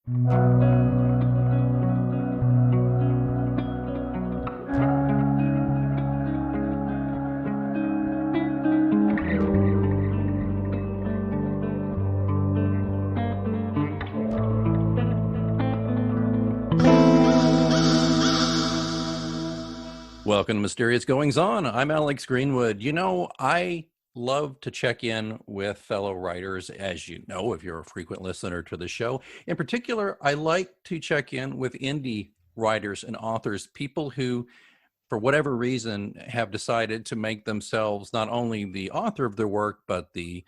Welcome to Mysterious Goings On. I'm Alex Greenwood. You know, I love to check in with fellow writers, as you know, if you're a frequent listener to the show. In particular, I like to check in with indie writers and authors, people who, for whatever reason, have decided to make themselves not only the author of their work, but the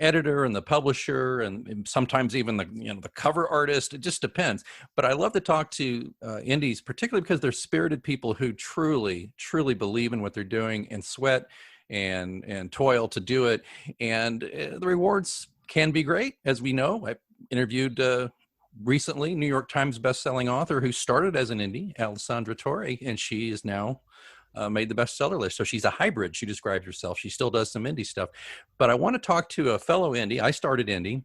editor and the publisher, and sometimes even the cover artist. It just depends. But I love to talk to indies, particularly because they're spirited people who truly believe in what they're doing and sweat and toil to do it. And the rewards can be great, as we know. I interviewed recently New York Times bestselling author who started as an indie, Alessandra Torre, and she is now made the bestseller list. So she's a hybrid. She describes herself. She still does some indie stuff. But I want to talk to a fellow indie. I started indie,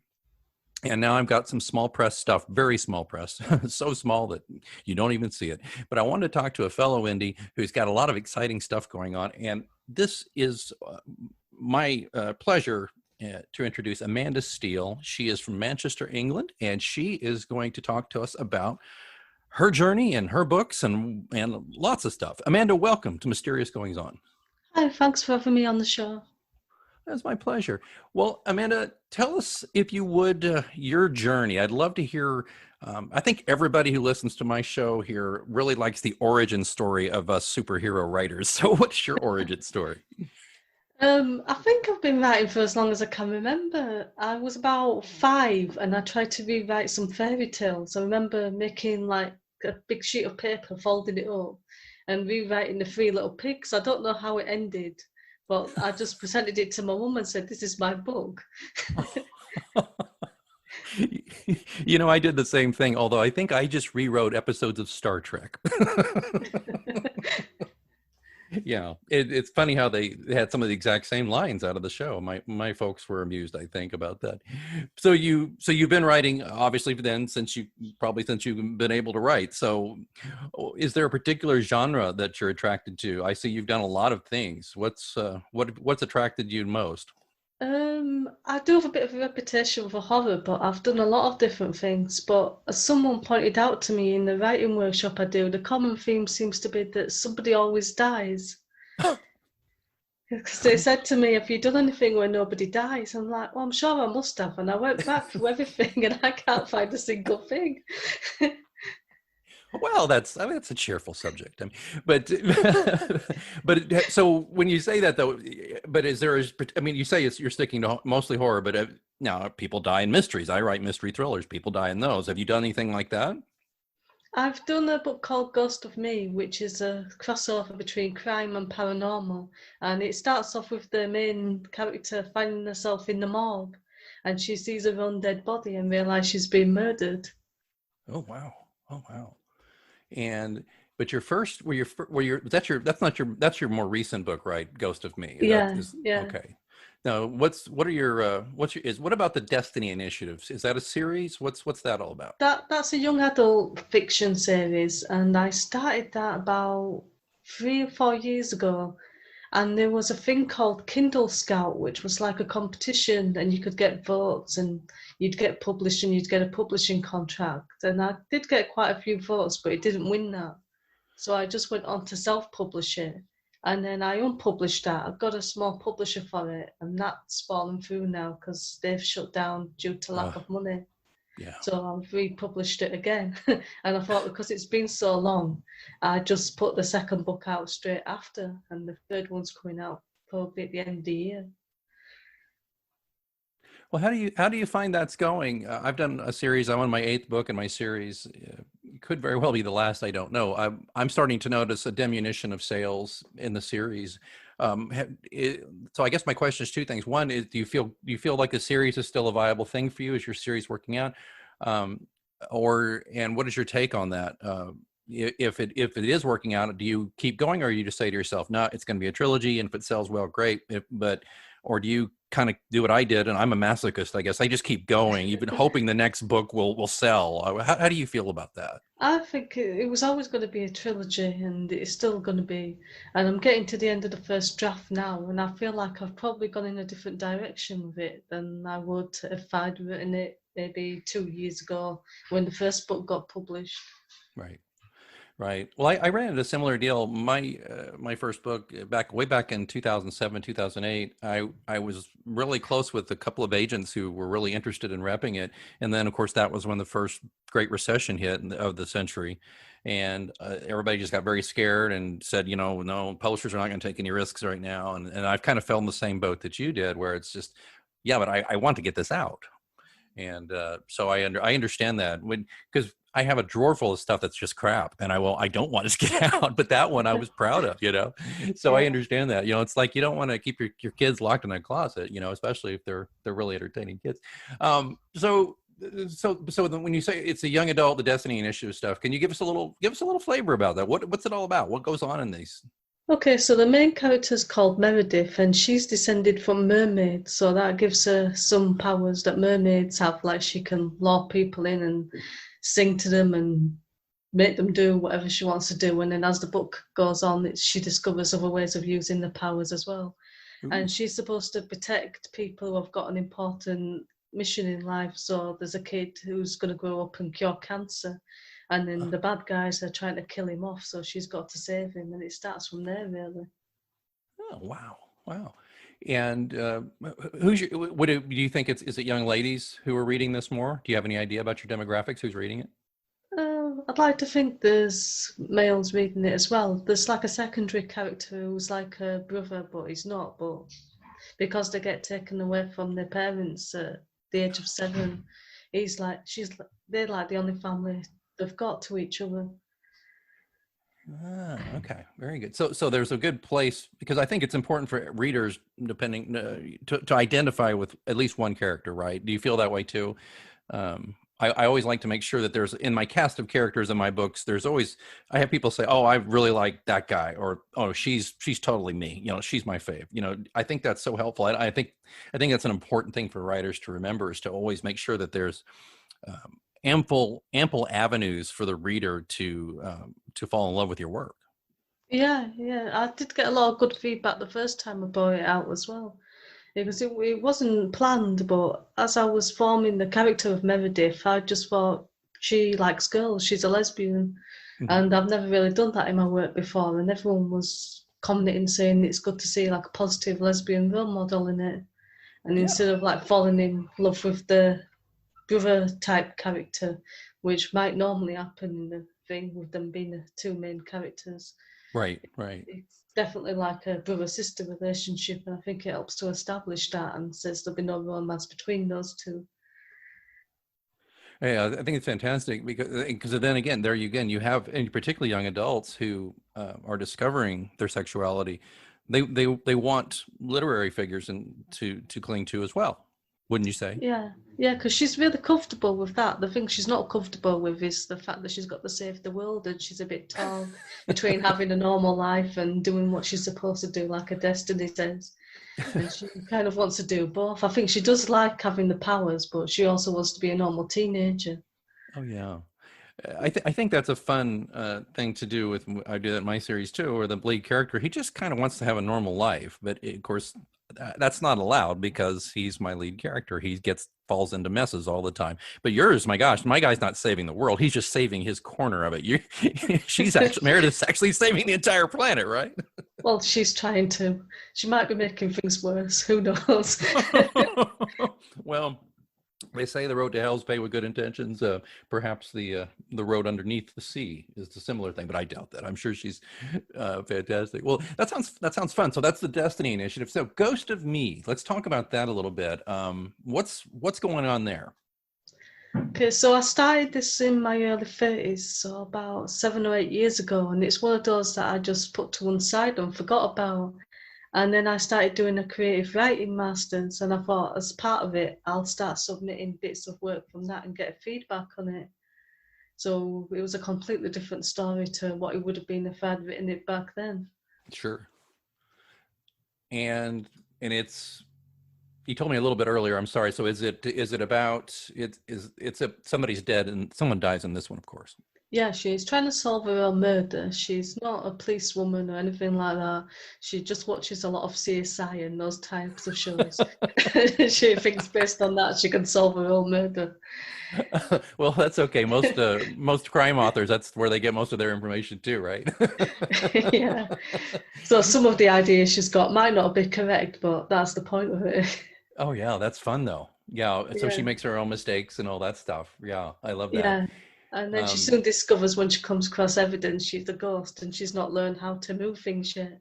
and now I've got some small press stuff, very small press, so small that you don't even see it. But I wanted to talk to a fellow indie who's got a lot of exciting stuff going on. And this is my pleasure to introduce Amanda Steele. She is from Manchester, England, and she is going to talk to us about her journey and her books and lots of stuff. Amanda, welcome to Mysterious Goings On. Hi, thanks for having me on the show. That's my pleasure. Well, Amanda, tell us, if you would, your journey. I'd love to hear. I think everybody who listens to my show here really likes the origin story of us superhero writers. So what's your origin story? I think I've been writing for as long as I can remember. I was about 5 and I tried to rewrite some fairy tales. I remember making like a big sheet of paper, folding it up and rewriting the Three Little Pigs. I don't know how it ended, but I just presented it to my mum and said, "This is my book." You know, I did the same thing, although I think I just rewrote episodes of Star Trek. Yeah, it's funny how they had some of the exact same lines out of the show. My folks were amused, I think, about that. So you've been writing obviously then since you've been able to write. So is there a particular genre that you're attracted to? I see you've done a lot of things. What's attracted you most? I do have a bit of a reputation for horror, but I've done a lot of different things. But as someone pointed out to me in the writing workshop I do, the common theme seems to be that somebody always dies. Because they said to me, "Have you done anything where nobody dies?" I'm like, "Well, I'm sure I must have." And I went back through everything and I can't find a single thing. Well, that's a cheerful subject. I mean, but so when you say that though, but is there? I mean, you say you're sticking to mostly horror, but now people die in mysteries. I write mystery thrillers. People die in those. Have you done anything like that? I've done a book called Ghost of Me, which is a crossover between crime and paranormal. And it starts off with the main character finding herself in the morgue and she sees her own dead body and realizes she's been murdered. Oh wow! Oh wow! And but your first, that's your more recent book, right? Ghost of Me. Yeah. Okay. Now, what about the Destiny Initiatives? Is that a series? What's that all about? That's a young adult fiction series, and I started that about 3 or 4 years ago. And there was a thing called Kindle Scout, which was like a competition, and you could get votes, and you'd get published, and you'd get a publishing contract. And I did get quite a few votes, but it didn't win that. So I just went on to self-publish it. And then I unpublished that. I've got a small publisher for it, and that's fallen through now because they've shut down due to lack of money. Yeah. So I've republished it again. And I thought because it's been so long, I just put the second book out straight after, and the third one's coming out probably at the end of the year. Well, how do you find that's going? I've done a series. I'm on my 8th book, and my series could very well be the last. I don't know. I'm starting to notice a diminution of sales in the series. So I guess my question is two things. One is, do you feel like the series is still a viable thing for you? Is your series working out? And what is your take on that? If it is working out, do you keep going, or you just say to yourself, "No, it's going to be a trilogy, and if it sells well, great." or do you kind of do what I did, and I'm a masochist, I guess? I just keep going, even hoping the next book will sell. How do you feel about that? I think it was always going to be a trilogy, and it's still going to be. And I'm getting to the end of the first draft now, and I feel like I've probably gone in a different direction with it than I would if I'd written it maybe 2 years ago when the first book got published. Right. Right. Well, I ran into a similar deal. My first book way back in 2007, 2008. I was really close with a couple of agents who were really interested in repping it, and then of course that was when the first Great Recession hit of the century, and everybody just got very scared and said, no, publishers are not going to take any risks right now. And I've kind of fell in the same boat that you did, where it's just, yeah, but I want to get this out. And so I understand that, because I have a drawer full of stuff that's just crap, and I don't want to get out, but that one I was proud of, So I understand that. It's like you don't want to keep your kids locked in a closet, especially if they're really entertaining kids. So when you say it's a young adult, the Destiny Initiative stuff, can you give us a little flavor about that? What's it all about? What goes on in these? Okay, so the main character is called Meredith, and she's descended from mermaids, so that gives her some powers that mermaids have, like she can lure people in and sing to them and make them do whatever she wants to do. And then as the book goes on, she discovers other ways of using the powers as well. Ooh. And she's supposed to protect people who have got an important mission in life. So there's a kid who's going to grow up and cure cancer, and then the bad guys are trying to kill him off, so she's got to save him, and it starts from there, really. Oh, wow. And do you think is it young ladies who are reading this more? Do you have any idea about your demographics? Who's reading it? I'd like to think there's males reading it as well. There's like a secondary character who's like a brother, but he's not. But because they get taken away from their parents at the age of 7, they're like the only family they've got to each other. Okay, very good. So there's a good place, because I think it's important for readers, depending to identify with at least one character, right? Do you feel that way too? I always like to make sure that there's, in my cast of characters in my books, I have people say, oh, I really like that guy, or oh, she's totally me, she's my fave. I think that's so helpful. I think that's an important thing for writers to remember, is to always make sure that there's ample avenues for the reader to fall in love with your work. Yeah, I did get a lot of good feedback the first time I brought it out as well, because it wasn't planned, but as I was forming the character of Meredith, I just thought, she likes girls, she's a lesbian. Mm-hmm. And I've never really done that in my work before, and everyone was commenting, saying it's good to see like a positive lesbian role model in it, and instead of like falling in love with the brother type character, which might normally happen in the thing with them being the two main characters. Right. It's definitely like a brother-sister relationship, and I think it helps to establish that and says there'll be no romance between those two. Yeah, I think it's fantastic, because then again, you have, and particularly young adults who are discovering their sexuality. They want literary figures to cling to as well, wouldn't you say? Yeah, because she's really comfortable with that. The thing she's not comfortable with is the fact that she's got to save the world, and she's a bit torn between having a normal life and doing what she's supposed to do, like her destiny says. And she kind of wants to do both. I think she does like having the powers, but she also wants to be a normal teenager. Oh, yeah. I think that's a fun thing to do with, I do that in my series too, where the lead character, he just kind of wants to have a normal life, but of course that's not allowed because he's my lead character. He falls into messes all the time. But yours, my gosh, my guy's not saving the world. He's just saving his corner of it. Meredith's actually saving the entire planet, right? Well, she's trying to. She might be making things worse. Who knows? Well, they say the road to hell's paved with good intentions. Perhaps the road underneath the sea is a similar thing, but I doubt that. I'm sure she's fantastic. Well, that sounds fun. So that's the Destiny Initiative. So Ghost of Me, let's talk about that a little bit. What's going on there? Okay, so I started this in my early 30s, so about 7 or 8 years ago, and it's one of those that I just put to one side and forgot about. And then I started doing a creative writing masters, and I thought, as part of it, I'll start submitting bits of work from that and get feedback on it. So it was a completely different story to what it would have been if I'd written it back then. Sure. And it's You told me a little bit earlier. I'm sorry. So is it about it's a somebody's dead and someone dies in this one, of course. Yeah, she's trying to solve her own murder. She's not a policewoman or anything like that. She just watches a lot of CSI and those types of shows. She thinks based on that she can solve her own murder. Well, that's okay. Most crime authors, that's where they get most of their information too, right? Yeah. So some of the ideas she's got might not be correct, but that's the point of it. Oh yeah, that's fun though. Yeah, so she Yeah. makes her own mistakes and all that stuff. Yeah, I love that. Yeah. And then she Um, soon discovers when she comes across evidence she's a ghost and she's not learned how to move things yet.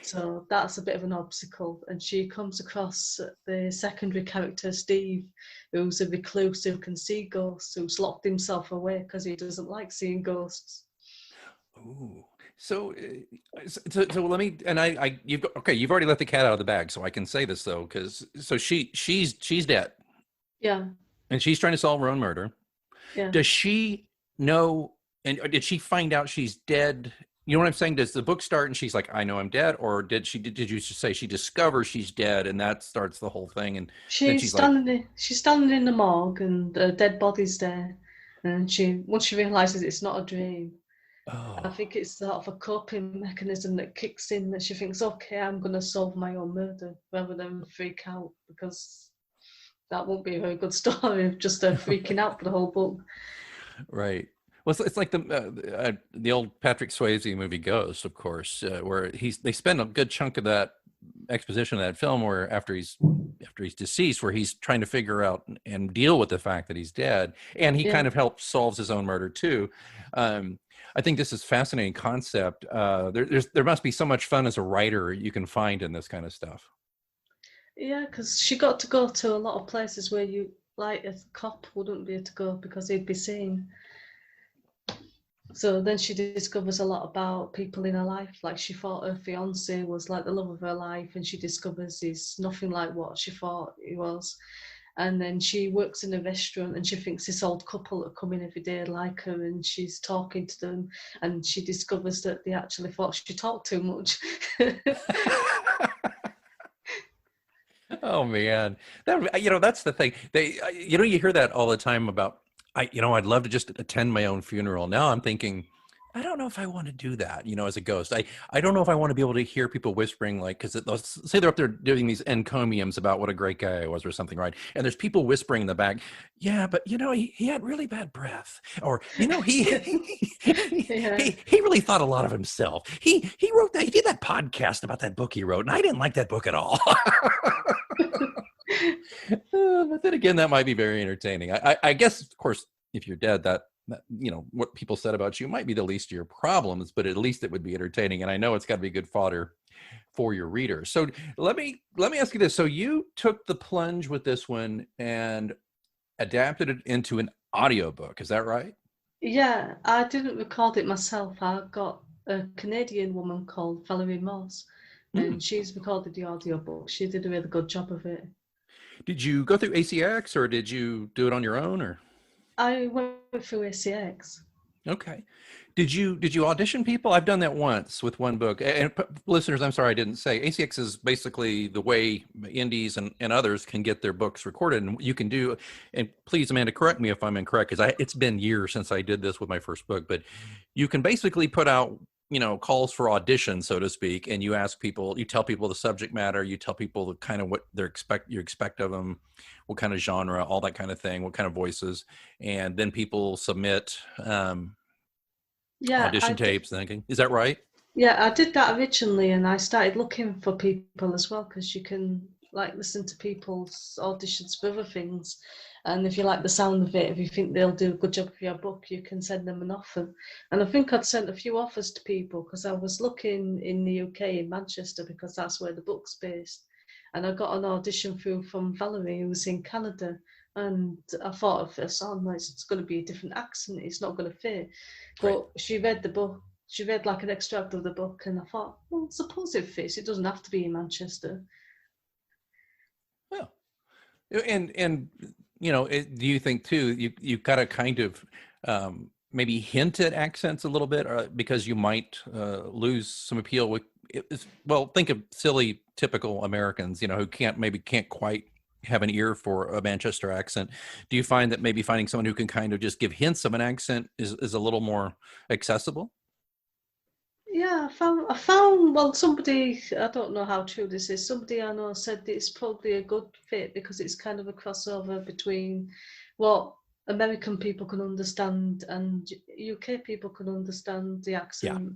So that's a bit of an obstacle. And she comes across the secondary character, Steve, who's a recluse who can see ghosts, who's locked himself away because he doesn't like seeing ghosts. ooh. So, so let me, and okay, you've already let the cat out of the bag, so I can say this though, because so she's dead, Yeah, and she's trying to solve her own murder. yeah. Does she know, and did she find out she's dead? You know what I'm saying? Does the book start and she's like, I know I'm dead? Or did you just say she discovers she's dead and that starts the whole thing? And then she's like, She's standing in the morgue and a dead body's there. And once she realizes it's not a dream, I oh, think it's sort of a coping mechanism that kicks in that she thinks, okay, I'm going to solve my own murder rather than freak out because that won't be a very good story of just her freaking out for the whole book. right. Well, it's like the old Patrick Swayze movie Ghost, of course, where they spend a good chunk of that exposition of that film where after he's deceased, where he's trying to figure out and deal with the fact that he's dead, and he Yeah, kind of helps solves his own murder too. Um, I think this is a fascinating concept. There must be so much fun as a writer you can find in this kind of stuff. yeah, because she got to go to a lot of places where you, like, a cop wouldn't be able to go because he'd be seen. So then she discovers a lot about people in her life. Like she thought her fiance was like the love of her life, and she discovers he's nothing like what she thought he was. And then she works in a restaurant and she thinks this old couple that come in every day like her, and she's talking to them, and she discovers that they actually thought she talked too much. Oh man, that's the thing. You hear that all the time about I'd love to just attend my own funeral. Now I'm thinking, I don't know if I want to do that. As a ghost, I don't know if I want to be able to hear people whispering, like, because they'll say they're up there doing these encomiums about what a great guy I was or something, right? And there's people whispering in the back, yeah, but he had really bad breath, or he Yeah. he really thought a lot of himself. He wrote that, he did that podcast about that book he wrote, and I didn't like that book at all. But then again, that might be very entertaining. I guess, of course, if you're dead, that what people said about you might be the least of your problems, but at least it would be entertaining. And I know it's got to be good fodder for your readers. So let me ask you this: so you took the plunge with this one and adapted it into an audiobook, is that right? Yeah, I didn't record it myself. I got a Canadian woman called Valerie Moss, Hmm. and she's recorded the audiobook. She did a really good job of it. Did you go through ACX or did you do it on your own, or? I went through ACX. Okay. Did you audition people? I've done that once with one book. And listeners, I'm sorry I didn't say. ACX is basically the way indies and others can get their books recorded, and you can do. And please, Amanda, correct me if I'm incorrect, because it's been years since I did this with my first book. But you can basically put out calls for audition, so to speak, and you ask people, you tell people the subject matter, you tell people the kind of what you expect of them, what kind of genre, all that kind of thing, what kind of voices, and then people submit. Yeah, I Audition did. tapes thinking. Is that right? Yeah, I did that originally, and I started looking for people as well because you can like listen to people's auditions for other things, and if you like the sound of it, if you think they'll do a good job for your book, you can send them an offer. And I think I'd sent a few offers to people because I was looking in the UK in Manchester because that's where the book's based, and I got an audition through from Valerie who was in Canada. And I thought at first, oh no, it's going to be a different accent. It's not going to fit. Right. But she read the book, she read like an extract of the book, and I thought, well, suppose it fits. It doesn't have to be in Manchester. Well, and do you think too? You got to kind of maybe hint at accents a little bit, because you might lose some appeal with. Well, think of silly, typical Americans, who can't quite have an ear for a Manchester accent. Do you find that maybe finding someone who can kind of just give hints of an accent is a little more accessible? Yeah, I found, well, somebody, I don't know how true this is, somebody I know said that it's probably a good fit because it's kind of a crossover between what American people can understand and UK people can understand the Yeah, accent.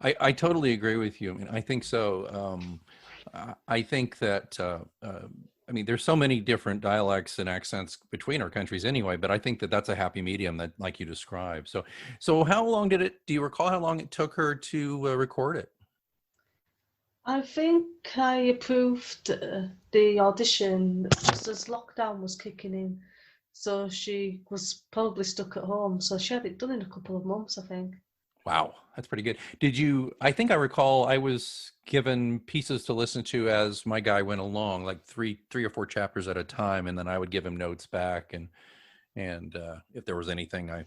I totally agree with you. I mean, I think so. I think that I mean, there's so many different dialects and accents between our countries anyway, but I think that that's a happy medium that, like you described. So how long did it? Do you recall how long it took her to record it? I think I approved the audition just as lockdown was kicking in. So she was probably stuck at home. So she had it done in a couple of months, I think. Wow, that's pretty good. Did you? I think I recall I was given pieces to listen to as my guy went along, like three or four chapters at a time, and then I would give him notes back, and if there was anything I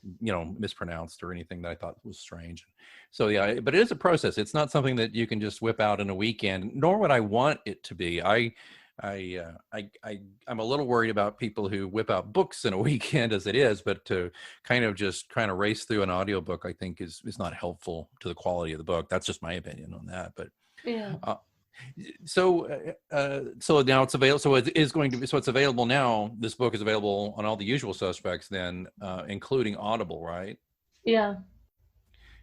mispronounced or anything that I thought was strange. So yeah, but it is a process. It's not something that you can just whip out in a weekend, nor would I want it to be. I'm a little worried about people who whip out books in a weekend as it is, but to kind of race through an audiobook, I think is not helpful to the quality of the book. That's just my opinion on that. But Yeah. uh, so now it's available. So it is going to be. So it's available now. This book is available on all the usual suspects, then, including Audible, right? Yeah.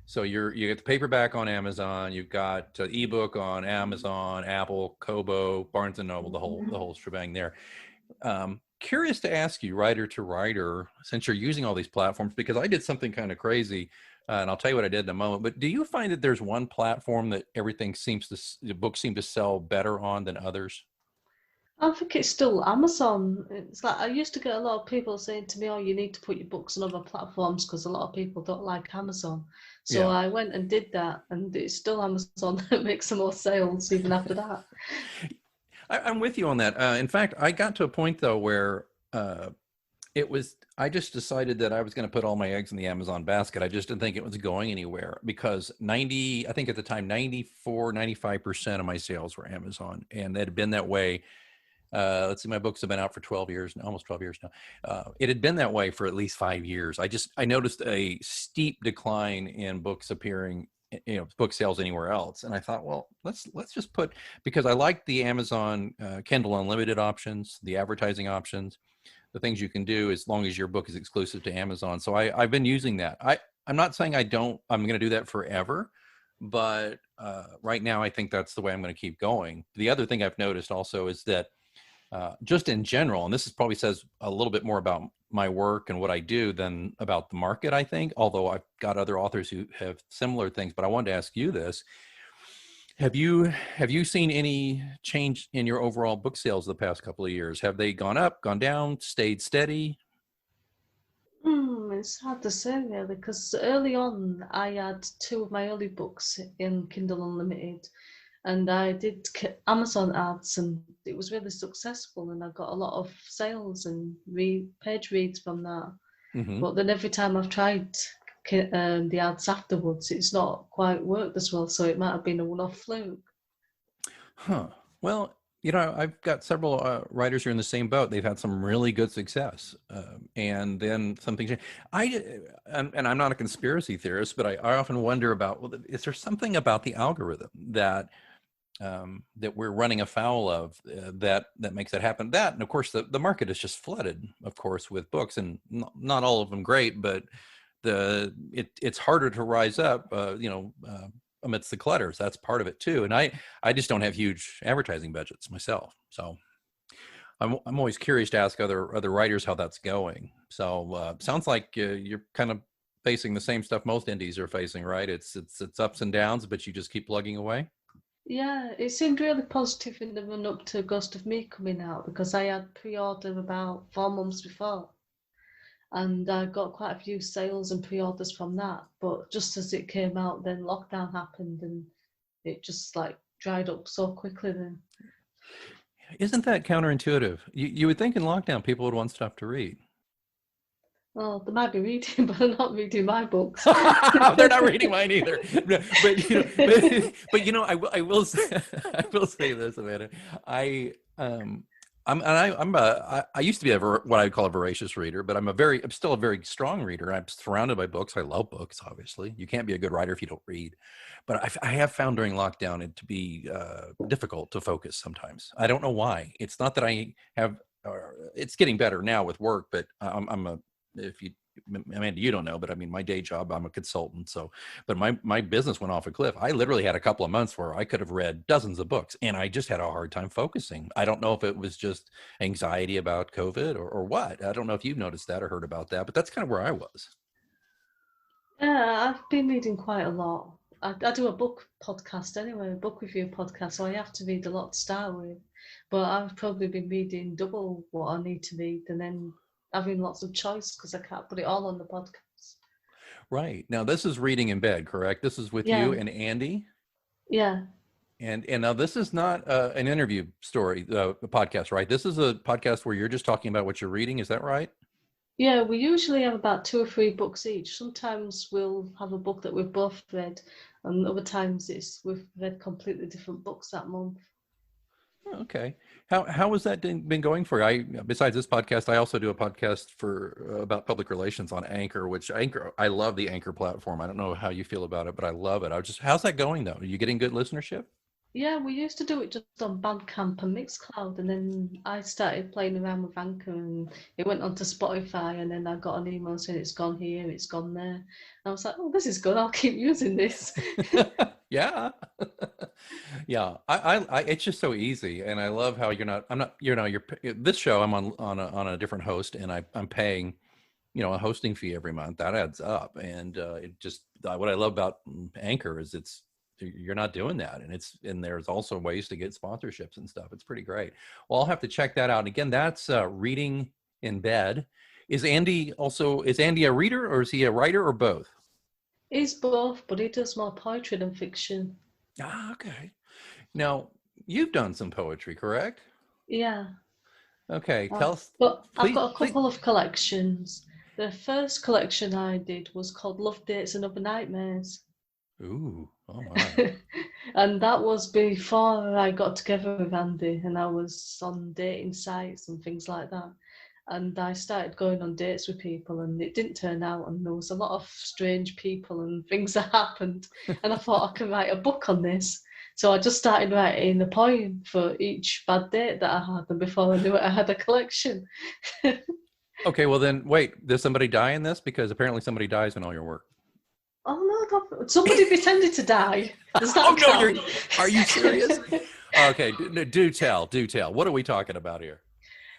So you get the paperback on Amazon. You've got ebook on Amazon, Apple, Kobo, Barnes and Noble, the whole shebang there. Curious to ask you, writer to writer, since you're using all these platforms, because I did something kind of crazy, and I'll tell you what I did in a moment. But do you find that there's one platform that the books seem to sell better on than others? I think it's still Amazon. It's like I used to get a lot of people saying to me, "Oh, you need to put your books on other platforms because a lot of people don't like Amazon." So Yeah. I went and did that, and it's still Amazon that makes the most sales even after that. I'm with you on that. In fact, I got to a point though where I just decided that I was going to put all my eggs in the Amazon basket. I just didn't think it was going anywhere because I think at the time, 95% of my sales were Amazon, and it had been that way. Let's see, my books have been out for 12 years, almost 12 years now. It had been that way for at least 5 years. I noticed a steep decline in books appearing, book sales anywhere else. And I thought, well, let's just put, because I like the Amazon Kindle Unlimited options, the advertising options, the things you can do as long as your book is exclusive to Amazon. So I've been using that. I'm not saying I'm going to do that forever, but right now I think that's the way I'm going to keep going. The other thing I've noticed also is that just in general, and probably says a little bit more about my work and what I do than about the market, I think, although I've got other authors who have similar things, but I wanted to ask you this. Have you seen any change in your overall book sales the past couple of years? Have they gone up, gone down, stayed steady? It's hard to say really because early on I had two of my early books in Kindle Unlimited, and I did Amazon ads, and it was really successful, and I got a lot of sales and page reads from that. Hmm. But then every time I've tried the ads afterwards, it's not quite worked as well. So it might have been a one-off fluke. Huh. Well, I've got several writers who are in the same boat. They've had some really good success, and then something changed. And I'm not a conspiracy theorist, but I often wonder about, well, is there something about the algorithm that we're running afoul of that makes that happen? That, and of course, the market is just flooded, of course, with books, and not all of them great, but it's harder to rise up, amidst the clutters. That's part of it too. And I just don't have huge advertising budgets myself, so I'm always curious to ask other writers how that's going. So sounds like you're kind of facing the same stuff most indies are facing, right? It's ups and downs, but you just keep plugging away. Yeah, it seemed really positive in the run up to Ghost of Me coming out because I had pre-ordered about 4 months before, and I got quite a few sales and pre-orders from that. But just as it came out, then lockdown happened, and it just like dried up so quickly. Then, Isn't that counterintuitive? You would think in lockdown people would want stuff to read. well, they might be reading, but they're not reading my books. They're not reading mine either. But I will say, I will say this, Amanda. I I used to be what I would call a voracious reader, but I'm still a very strong reader. I'm surrounded by books. I love books. Obviously, you can't be a good writer if you don't read. But I have found during lockdown it to be difficult to focus sometimes. I don't know why. It's not that I have. It's getting better now with work, but I'm a if you Amanda, you don't know, but I mean, my day job, I'm a consultant. So, but my business went off a cliff. I literally had a couple of months where I could have read dozens of books, and I just had a hard time focusing. I don't know if it was just anxiety about COVID or what. I don't know if you've noticed that or heard about that, but that's kind of where I was. Yeah, I've been reading quite a lot. I do a book podcast anyway, a book review podcast, so I have to read a lot to start with. But I've probably been reading double what I need to read and then having lots of choice because I can't put it all on the podcast. Right. Now, this is Reading in Bed, correct? This is with you Yeah, and Andy. yeah. And now this is not an interview story, a podcast, right? This is a podcast where you're just talking about what you're reading. Is that right? Yeah, we usually have about 2 or 3 books each. Sometimes we'll have a book that we've both read, and other times we've read completely different books that month. Okay. How has that been going for you? Besides this podcast, I also do a podcast for about public relations on Anchor, which I love the Anchor platform. I don't know how you feel about it, but I love it. How's that going though? Are you getting good listenership? Yeah, we used to do it just on Bandcamp and Mixcloud, and then I started playing around with Anchor, and it went onto Spotify, and then I got an email saying it's gone here, it's gone there. And I was like, oh, this is good. I'll keep using this. Yeah. Yeah. It's just so easy. And I love how this show, I'm on a different host, and I'm paying, a hosting fee every month. That adds up. And what I love about Anchor is you're not doing that. And there's also ways to get sponsorships and stuff. It's pretty great. Well, I'll have to check that out. Again, that's Reading in Bed. Is Andy a reader, or is he a writer, or both? He's both, but he does more poetry than fiction. Ah, okay. Now, you've done some poetry, correct? Yeah. Okay, tell us, But I've please, got a please. couple of collections. The first collection I did was called Love Dates and Other Nightmares. Ooh, oh my. And that was before I got together with Andy and I was on dating sites and things like that. And I started going on dates with people and it didn't turn out, and there was a lot of strange people and things that happened. And I thought I could write a book on this. So I just started writing a poem for each bad date that I had, and before I knew it, I had a collection. Okay, well then, wait, does somebody die in this? Because apparently somebody dies in all your work. Oh no, somebody pretended to die. Does that Oh no, count? are you serious? Okay, do tell. What are we talking about here?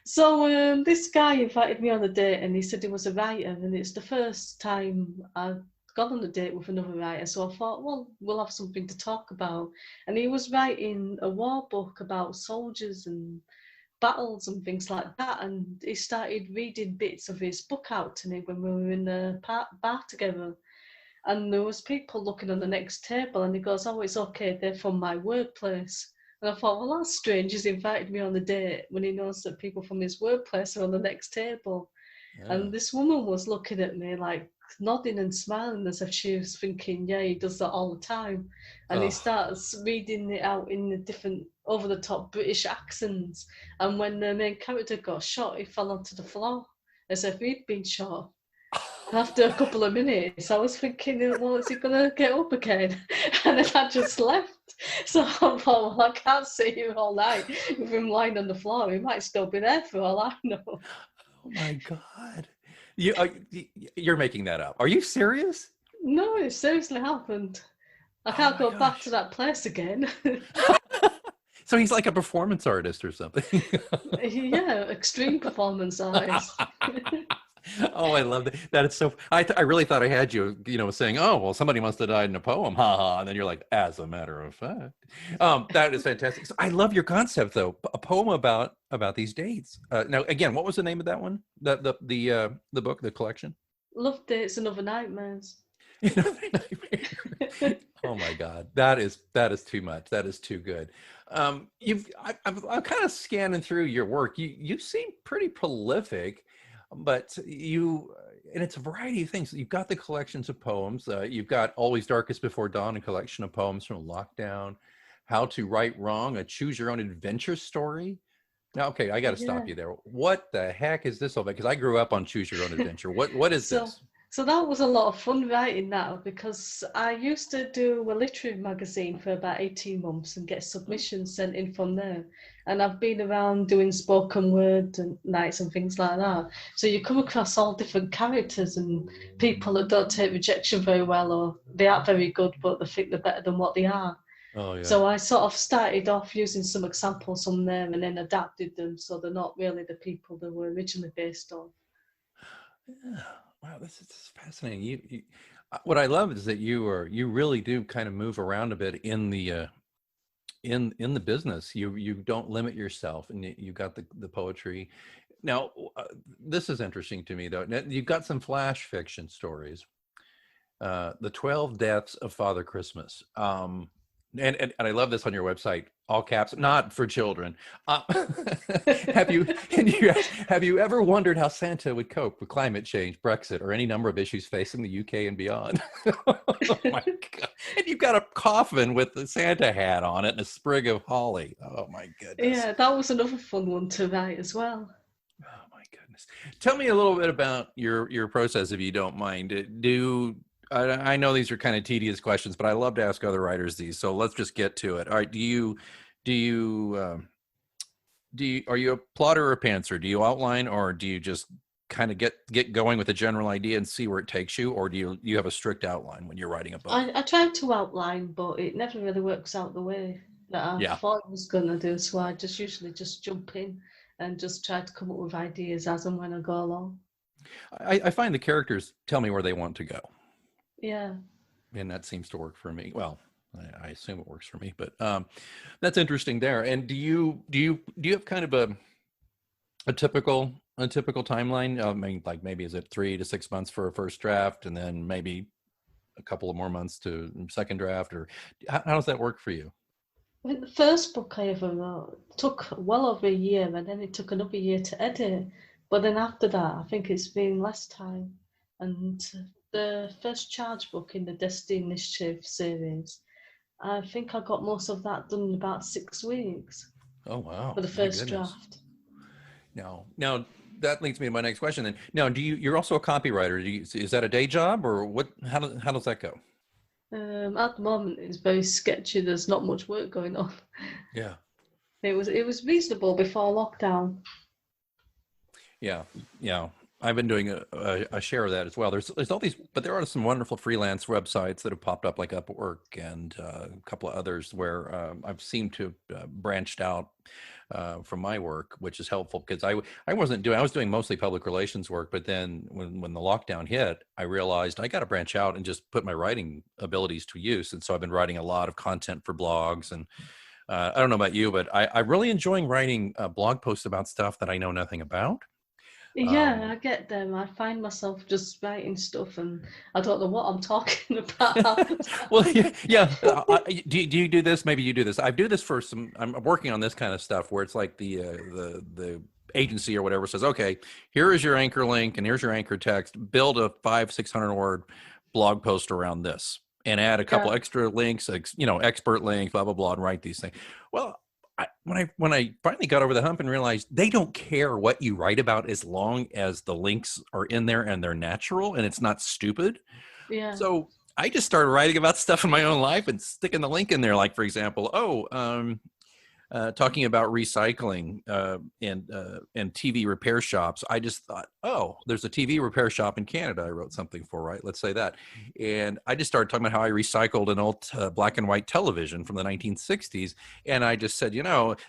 So this guy invited me on a date, and he said he was a writer, and it's the first time I've gone on a date with another writer. So I thought, well, we'll have something to talk about. And he was writing a war book about soldiers and battles and things like that. And he started reading bits of his book out to me when we were in the bar together. And there was people looking on the next table, and he goes, oh, it's okay, they're from my workplace. And I thought, well, that's strange. He's invited me on a date when he knows that people from his workplace are on the next table. Yeah. And this woman was looking at me like nodding and smiling as if she was thinking, yeah, he does that all the time. And he starts reading it out in the different over-the-top British accents. And when the main character got shot, he fell onto the floor as if he'd been shot. And after a couple of minutes, I was thinking, well, is he going to get up again? And then I just left. So I thought, well, I can't sit here all night with him lying on the floor. He might still be there for all I know. Oh my God. You're making that up. Are you serious? No, it seriously happened. I can't go back to that place again. So he's like a performance artist or something. Yeah, extreme performance artist. Oh, I love that. That is so. I really thought I had you, saying, "Oh, well, somebody must have died in a poem," ha ha. And then you're like, "As a matter of fact," that is fantastic. So I love your concept, though. A poem about these dates. Now, again, what was the name of that one? The book, the collection. Love Dates and Other Nightmares. Oh my God, that is too much. That is too good. I'm kind of scanning through your work. You seem pretty prolific. But and it's a variety of things. You've got the collections of poems. You've got Always Darkest Before Dawn, a collection of poems from lockdown. How to Write Wrong, a choose your own adventure story. Now, okay, I got to Yeah. stop you there. What the heck is this all about? Because I grew up on Choose Your Own Adventure. What is So, this? so that was a lot of fun writing that because I used to do a literary magazine for about 18 months and get submissions sent in from there. And I've been around doing spoken word and nights and things like that. So you come across all different characters and people that don't take rejection very well, or they aren't very good, but they think they're better than what they are. Oh yeah. So I sort of started off using some examples from there and then adapted them so they're not really the people they were originally based on. Yeah. Wow, this is fascinating. What I love is that you really do kind of move around a bit in the in the business. You don't limit yourself, and you got the poetry. Now, this is interesting to me though. Now, you've got some flash fiction stories. The 12 Deaths of Father Christmas. And I love this on your website, all caps, not for children. Uh, have you have you ever wondered how Santa would cope with climate change, Brexit, or any number of issues facing the UK and beyond? Oh my God! And you've got a coffin with the Santa hat on it and a sprig of holly. Oh my goodness! Yeah, that was another fun one to write as well. Oh my goodness! Tell me a little bit about your process, if you don't mind. I know these are kind of tedious questions, but I love to ask other writers these. So let's just get to it. All right. Do you, are you a plotter or a pantser? Do you outline, or do you just kind of get going with a general idea and see where it takes you? Or do you have a strict outline when you're writing a book? I tried to outline, but it never really works out the way that I Yeah. thought it was gonna do. So I just usually just jump in and just try to come up with ideas as and when I go along. I find the characters tell me where they want to go, Yeah. and that seems to work for me. Well, I assume it works for me, but that's interesting there. And do you have kind of a typical timeline? I mean, like maybe is it 3 to 6 months for a first draft, and then maybe a couple of more months to second draft, or how does that work for you? I think the first book I ever wrote took well over a year, and then it took another year to edit. But then after that, I think it's been less time. And the first charge book in the Destiny Initiative series, I think I got most of that done in about 6 weeks Oh for wow, the my first goodness. draft. Now that leads me to my next question. Then now, you're also a copywriter? Is that a day job, or what? How does that go? At the moment, it's very sketchy. There's not much work going on. Yeah. It was reasonable before lockdown. Yeah, yeah. I've been doing a share of that as well. There's all these, but there are some wonderful freelance websites that have popped up, like Upwork and a couple of others, where I've seemed to branched out from my work, which is helpful because I was doing mostly public relations work, but then when the lockdown hit, I realized I got to branch out and just put my writing abilities to use, and so I've been writing a lot of content for blogs. And I don't know about you, but I'm really enjoying writing blog posts about stuff that I know nothing about. Yeah, Um, I get them. I find myself just writing stuff and I don't know what I'm talking about half the well, time. yeah, yeah. Do you do this? Maybe you do this. I do this for some. I'm working on this kind of stuff where it's like the agency or whatever says, okay, here is your anchor link and here's your anchor text. Build a 500-600 word blog post around this, and add a couple Yeah, extra links, expert links, blah blah blah, and write these things. Well, when I finally got over the hump and realized they don't care what you write about as long as the links are in there and they're natural and it's not stupid. yeah, So I just started writing about stuff in my own life and sticking the link in there. Like, for example, talking about recycling and TV repair shops. I just thought, oh, there's a TV repair shop in Canada I wrote something for, right? Let's say that. And I just started talking about how I recycled an old black and white television from the 1960s. And I just said,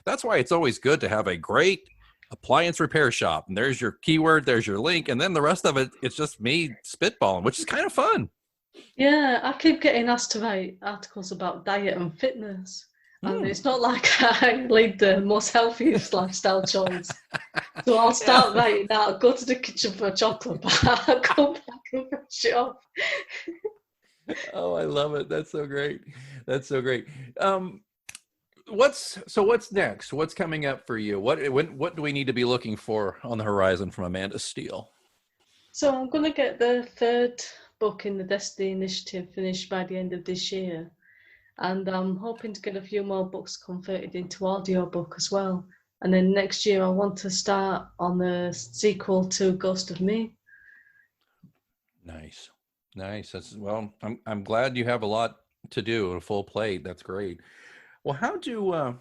that's why it's always good to have a great appliance repair shop. And there's your keyword, there's your link. And then the rest of it, it's just me spitballing, which is kind of fun. yeah. I keep getting asked to write articles about diet and fitness. And Hmm. it's not like I lead the most healthiest lifestyle choice. So I'll Yeah. start writing that, go to the kitchen for a chocolate bar, come back and finish it off. Oh, I love it. That's so great. That's so great. Um, what's next? What's coming up for you? What do we need to be looking for on the horizon from Amanda Steele? So I'm going to get the third book in the Destiny Initiative finished by the end of this year. And I'm hoping to get a few more books converted into audiobook as well. And then next year I want to start on the sequel to Ghost of Me. Nice. Nice. That's well, I'm glad you have a lot to do, a full plate. That's great. Well, how do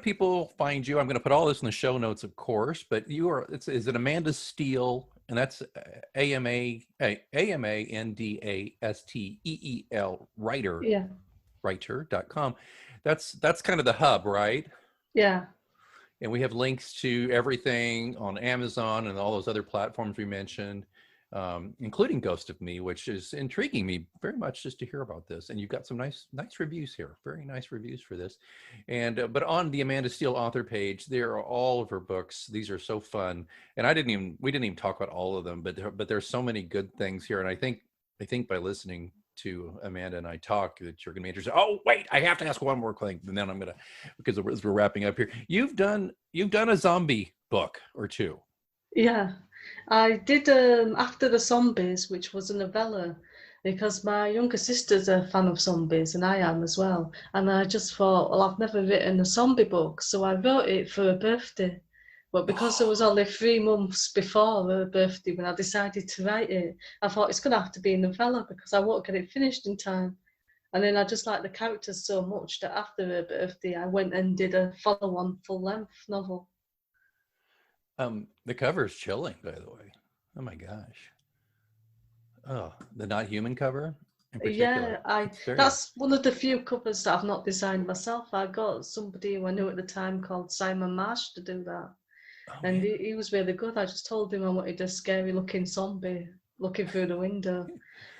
people find you? I'm going to put all this in the show notes, of course, but you are, is it Amanda Steele? And that's AMANDASTEEL Yeah. writer.com. That's kind of the hub, right? Yeah. And we have links to everything on Amazon and all those other platforms we mentioned, including Ghost of Me, which is intriguing me very much just to hear about this. And you've got some nice reviews here, very nice reviews for this. And but on the Amanda Steele author page, there are all of her books. These are so fun, and we didn't even talk about all of them, but there's so many good things here. And I think by listening to Amanda and I talk that you're going to be interested. Oh, wait, I have to ask one more thing, and then I'm going to, because as we're wrapping up here, you've done a zombie book or two. Yeah. I did After the Zombies, which was a novella, because my younger sister's a fan of zombies and I am as well. And I just thought, well, I've never written a zombie book, so I wrote it for her birthday. But because it was only 3 months before her birthday when I decided to write it, I thought it's going to have to be a novella because I won't get it finished in time. And then I just liked the characters so much that after her birthday, I went and did a follow-on full-length novel. The cover is chilling, by the way. Oh my gosh. Oh, the Not Human cover in particular. Yeah, that's one of the few covers that I've not designed myself. I got somebody who I knew at the time called Simon Marsh to do that. Oh, And yeah. he was really good. I just told him I wanted a scary looking zombie looking through the window.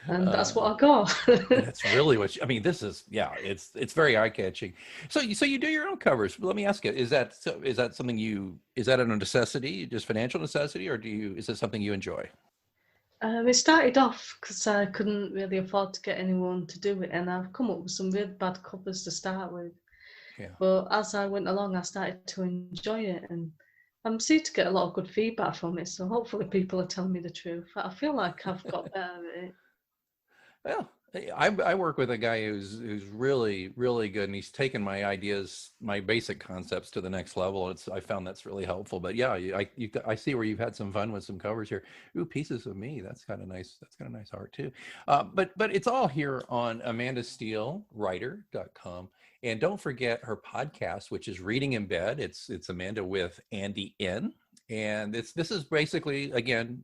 And that's what I got. That's really what I mean. This is, yeah, it's very eye catching. So you do your own covers. Let me ask you: is that something is that a necessity, just financial necessity, or is it something you enjoy? It started off because I couldn't really afford to get anyone to do it, and I've come up with some really bad covers to start with. Yeah. But as I went along, I started to enjoy it, and I'm seeing to get a lot of good feedback from it. So hopefully, people are telling me the truth. I feel like I've got better at it. Well, I work with a guy who's really good, and he's taken my ideas, my basic concepts to the next level. I found that's really helpful. But yeah, I see where you've had some fun with some covers here. Ooh, Pieces of Me. That's kind of nice. That's kind of nice art too. But it's all here on AmandaSteeleWriter.com. And don't forget her podcast, which is Reading in Bed. It's Amanda with Andy N. And this is basically, again,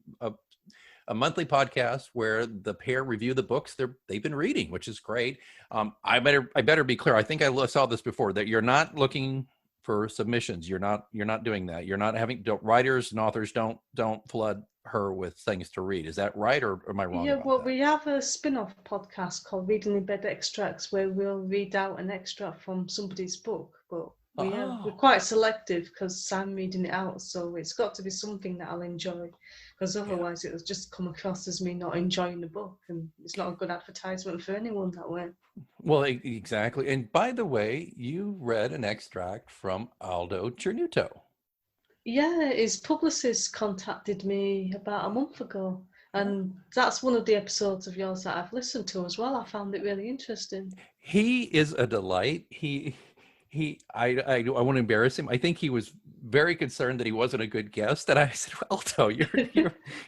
a monthly podcast where the pair review the books they've been reading, which is great. I better be clear. I think I saw this before, that you're not looking for submissions. You're not doing that. You're not writers and authors don't flood her with things to read. Is that right, or am I wrong Yeah, about well, that? we have a spin-off podcast called Reading in Bed Extracts where we'll read out an extract from somebody's book, but we're Oh, quite selective because I'm reading it out, so it's got to be something that I'll enjoy, because yeah. otherwise it'll just come across as me not enjoying the book, and it's not a good advertisement for anyone that way. Well, exactly. And by the way, you read an extract from Aldo Cernuto. Yeah, his publicist contacted me about a month ago, and that's one of the episodes of yours that I've listened to as well. I found it really interesting. He is a delight. I don't want to embarrass him. I think he was very concerned that he wasn't a good guest. And I said, Alto,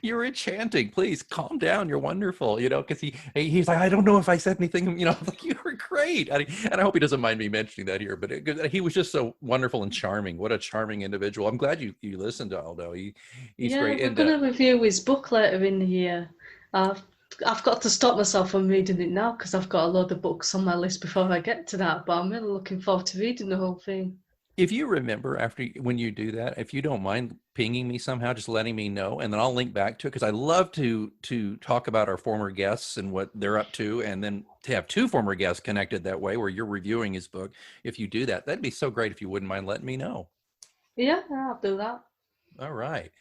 you're enchanting. Please calm down. You're wonderful. Because he's like, I don't know if I said anything. Like, you were great. And I hope he doesn't mind me mentioning that here. But he was just so wonderful and charming. What a charming individual. I'm glad you listened to Aldo. He's Yeah, great. we're And going to review his book later in the year. I've got to stop myself from reading it now because I've got a load of books on my list before I get to that. But I'm really looking forward to reading the whole thing. if you remember when you do that, if you don't mind pinging me somehow, just letting me know, and then I'll link back to it, because I love to talk about our former guests and what they're up to, and then to have two former guests connected that way where you're reviewing his book. If you do that, that'd be so great if you wouldn't mind letting me know. Yeah, I'll do that. All right.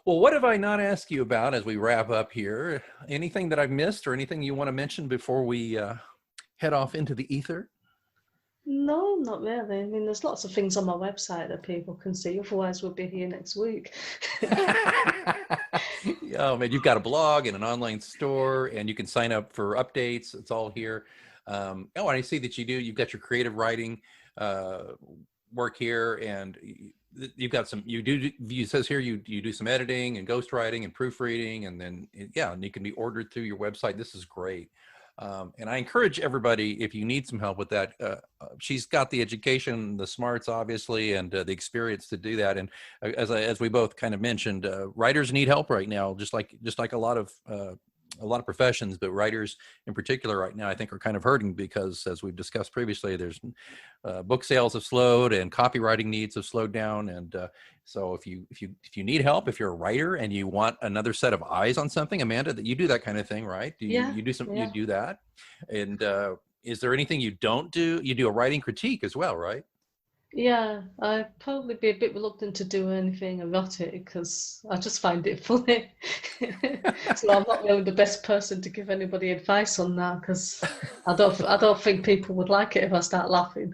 Well, what have I not asked you about as we wrap up here? Anything that I've missed or anything you want to mention before we head off into the ether? No, not really. I mean, there's lots of things on my website that people can see. Otherwise, we'll be here next week. Oh man, you've got a blog and an online store, and you can sign up for updates. It's all here. And I see that you've got your creative writing work here, and you've got some, it says here you do some editing and ghostwriting and proofreading, and then and you can be ordered through your website. This is great. And I encourage everybody, if you need some help with that, she's got the education, the smarts, obviously, and the experience to do that. And as we both kind of mentioned, writers need help right now, just like a lot of professions, but writers in particular right now, I think, are kind of hurting because, as we've discussed previously, there's book sales have slowed and copywriting needs have slowed down. And so if you need help, if you're a writer and you want another set of eyes on something, Amanda, that you do that kind of thing, right? You do that. And is there anything you don't do? You do a writing critique as well, right? Yeah, I'd probably be a bit reluctant to do anything erotic because I just find it funny. So I'm not really the best person to give anybody advice on that because I don't think people would like it if I start laughing.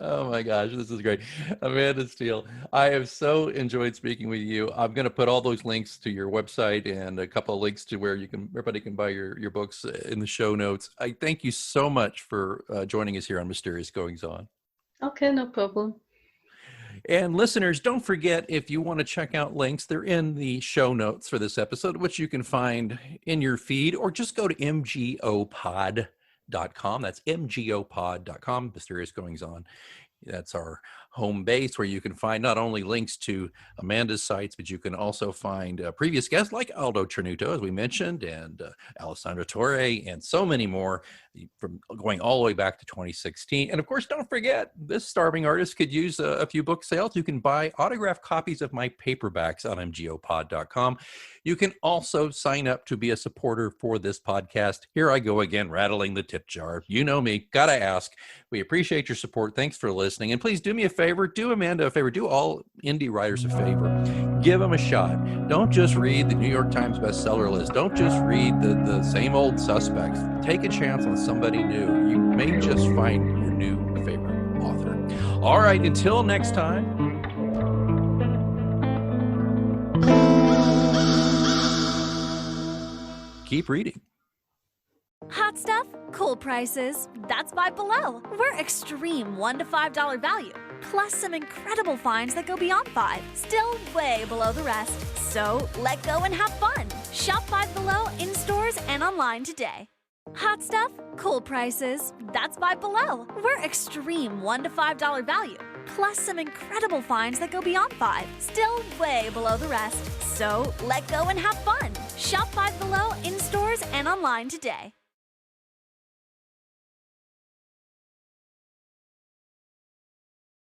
Oh my gosh, this is great. Amanda Steele, I have so enjoyed speaking with you. I'm going to put all those links to your website and a couple of links to where everybody can buy your books in the show notes. I thank you so much for joining us here on Mysterious Goings On. Okay, no problem. And listeners, don't forget, if you want to check out links, they're in the show notes for this episode, which you can find in your feed, or just go to mgopod.com. That's mgopod.com, Mysterious Goings On. That's our home base where you can find not only links to Amanda's sites, but you can also find previous guests like Aldo Cernuto, as we mentioned, and Alessandra Torre, and so many more, from going all the way back to 2016. And of course, don't forget, this starving artist could use a few book sales. You can buy autographed copies of my paperbacks on mgopod.com. You can also sign up to be a supporter for this podcast. Here I go again, rattling the tip jar. You know me, gotta ask. We appreciate your support. Thanks for listening. And please do me a favor, do Amanda a favor, do all indie writers a favor. Give them a shot. Don't just read the New York Times bestseller list. Don't just read the same old suspects. Take a chance on somebody new. You may just find your new favorite author. All right, until next time. Keep reading. Hot stuff, cool prices. That's Five Below. We're extreme $1 to $5 value, plus some incredible finds that go beyond $5, still way below the rest. So let go and have fun. Shop Five Below in stores and online today. Hot stuff, cool prices. That's Five Below. We're extreme $1 to $5 value, plus some incredible finds that go beyond $5, still way below the rest. So let go and have fun. Shop Five Below in stores and online today.